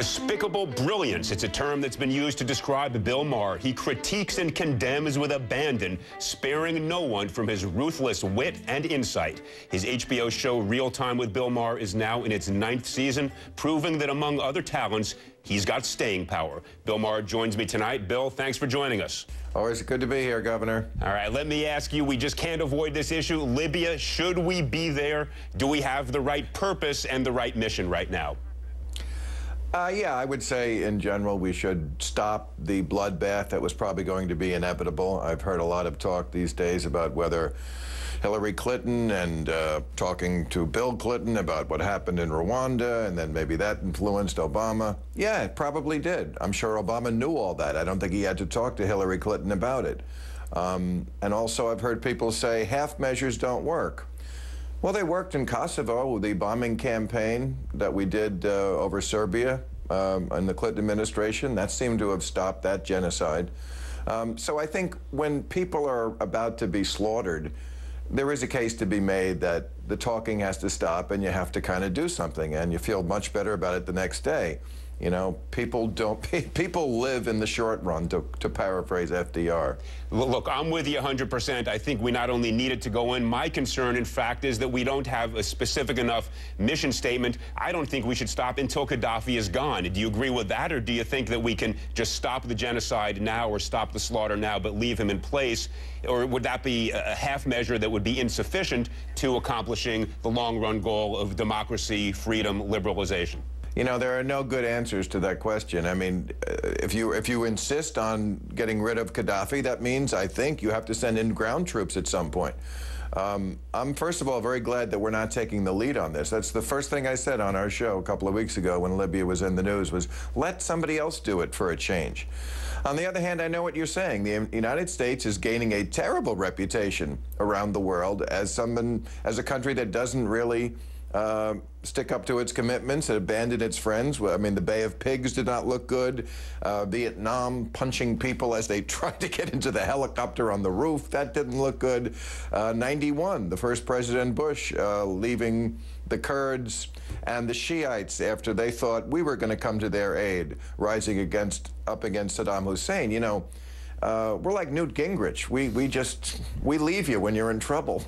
Despicable brilliance. It's a term that's been used to describe Bill Maher. He critiques and condemns with abandon, sparing no one from his ruthless wit and insight. His HBO show Real Time with Bill Maher is now in its 9th season, proving that among other talents, he's got staying power. Bill Maher joins me tonight. Bill, thanks for joining us. Always good to be here, Governor. All right, let me ask you, we just can't avoid this issue. Libya, should we be there? Do we have the right purpose and the right mission right now? Yeah, I would say in general we should stop the bloodbath that was probably going to be inevitable. I've heard a lot of talk these days about whether Hillary Clinton and talking to Bill Clinton about what happened in Rwanda, and then maybe that influenced Obama. Yeah, it probably did. I'm sure Obama knew all that. I don't think he had to talk to Hillary Clinton about it. And also I've heard people say half measures don't work. Well, they worked in Kosovo with the bombing campaign that we did over Serbia in the Clinton administration. That seemed to have stopped that genocide. So I think when people are about to be slaughtered, there is a case to be made that the talking has to stop and you have to kind of do something, and you feel much better about it the next day. You know, people live in the short run, to paraphrase FDR. Look, I'm with you 100%. I think we not only need it to go in. My concern, in fact, is that we don't have a specific enough mission statement. I don't think we should stop until Gaddafi is gone. Do you agree with that, or do you think that we can just stop the genocide now or stop the slaughter now but leave him in place? Or would that be a half measure that would be insufficient to accomplishing the long-run goal of democracy, freedom, liberalization? You know, there are no good answers to that question. I mean, if you insist on getting rid of Gaddafi, that means, I think, you have to send in ground troops at some point. I'm, first of all, very glad that we're not taking the lead on this. That's the first thing I said on our show a couple of weeks ago when Libya was in the news, was let somebody else do it for a change. On the other hand, I know what you're saying. The United States is gaining a terrible reputation around the world as a country that doesn't really stick up to its commitments and abandon its friends. I mean, the Bay of Pigs did not look good. Vietnam punching people as they tried to get into the helicopter on the roof, that didn't look good. 91, the first President Bush leaving the Kurds and the Shiites after they thought we were going to come to their aid, rising up against Saddam Hussein. You know, we're like Newt Gingrich. We leave you when you're in trouble.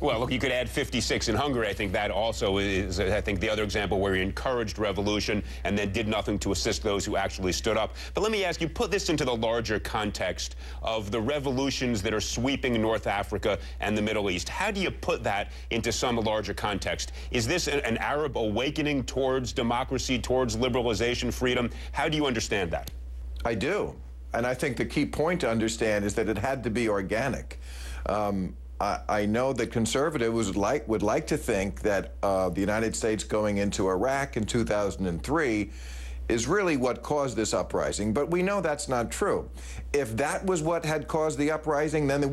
Well, look, you could add 56 in Hungary. I think that also is, I think, the other example where he encouraged revolution and then did nothing to assist those who actually stood up. But let me ask you, put this into the larger context of the revolutions that are sweeping North Africa and the Middle East. How do you put that into some larger context? Is this an Arab awakening towards democracy, towards liberalization, freedom? How do you understand that? I do. And I think the key point to understand is that it had to be organic. I know that conservatives would like to think that the United States going into Iraq in 2003 is really what caused this uprising, but we know that's not true. If that was what had caused the uprising, then they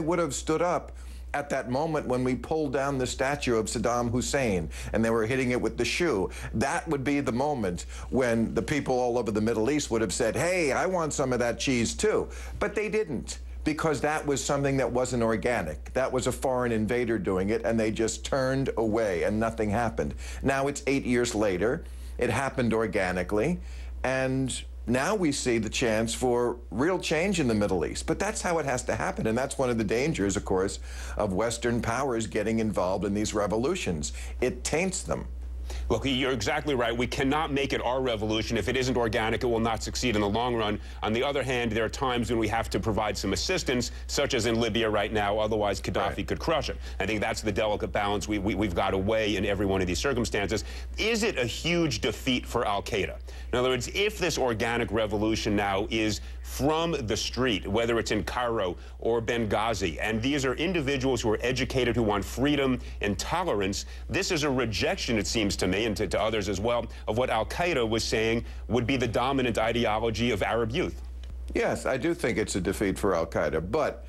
would have stood up at that moment when we pulled down the statue of Saddam Hussein and they were hitting it with the shoe. That would be the moment when the people all over the Middle East would have said, hey, I want some of that cheese too. But they didn't, because that was something that wasn't organic. That was a foreign invader doing it, and they just turned away and nothing happened. Now it's 8 years later. It happened organically, and now we see the chance for real change in the Middle East. But that's how it has to happen, and that's one of the dangers, of course, of Western powers getting involved in these revolutions. It taints them. Look, you're exactly right. We cannot make it our revolution. If it isn't organic, it will not succeed in the long run. On the other hand, there are times when we have to provide some assistance, such as in Libya right now. Otherwise, Gaddafi could crush it. I think that's the delicate balance we've got to weigh in every one of these circumstances. Is it a huge defeat for al-Qaeda? In other words, if this organic revolution now is from the street, whether it's in Cairo or Benghazi, and these are individuals who are educated, who want freedom and tolerance, this is a rejection, it seems to me, and to others as well, of what al-Qaeda was saying would be the dominant ideology of Arab youth. Yes, I do think it's a defeat for al-Qaeda, but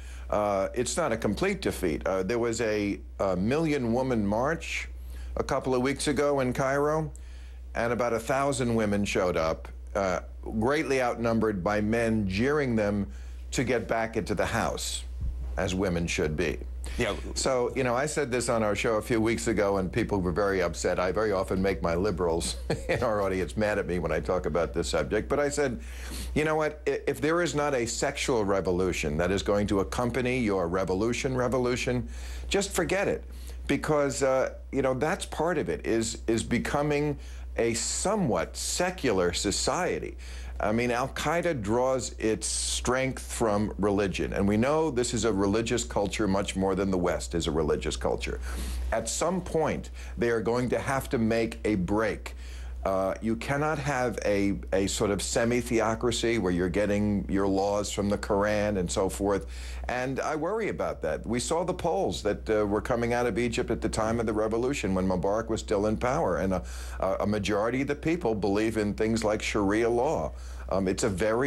it's not a complete defeat. There was a million-woman march a couple of weeks ago in Cairo, and about 1,000 women showed up, greatly outnumbered by men jeering them to get back into the house, as women should be. Yeah. So, you know, I said this on our show a few weeks ago, and people were very upset. I very often make my liberals in our audience mad at me when I talk about this subject. But I said, you know what? If there is not a sexual revolution that is going to accompany your revolution, just forget it. Because, you know, that's part of it, is becoming a somewhat secular society. I mean, Al-Qaeda draws its strength from religion, and we know this is a religious culture much more than the West is a religious culture. At some point, they are going to have to make a break. You cannot have a sort of semi-theocracy where you're getting your laws from the Quran and so forth, and I worry about that. We saw the polls that were coming out of Egypt at the time of the revolution when Mubarak was still in power, and a majority of the people believe in things like Sharia law. It's a very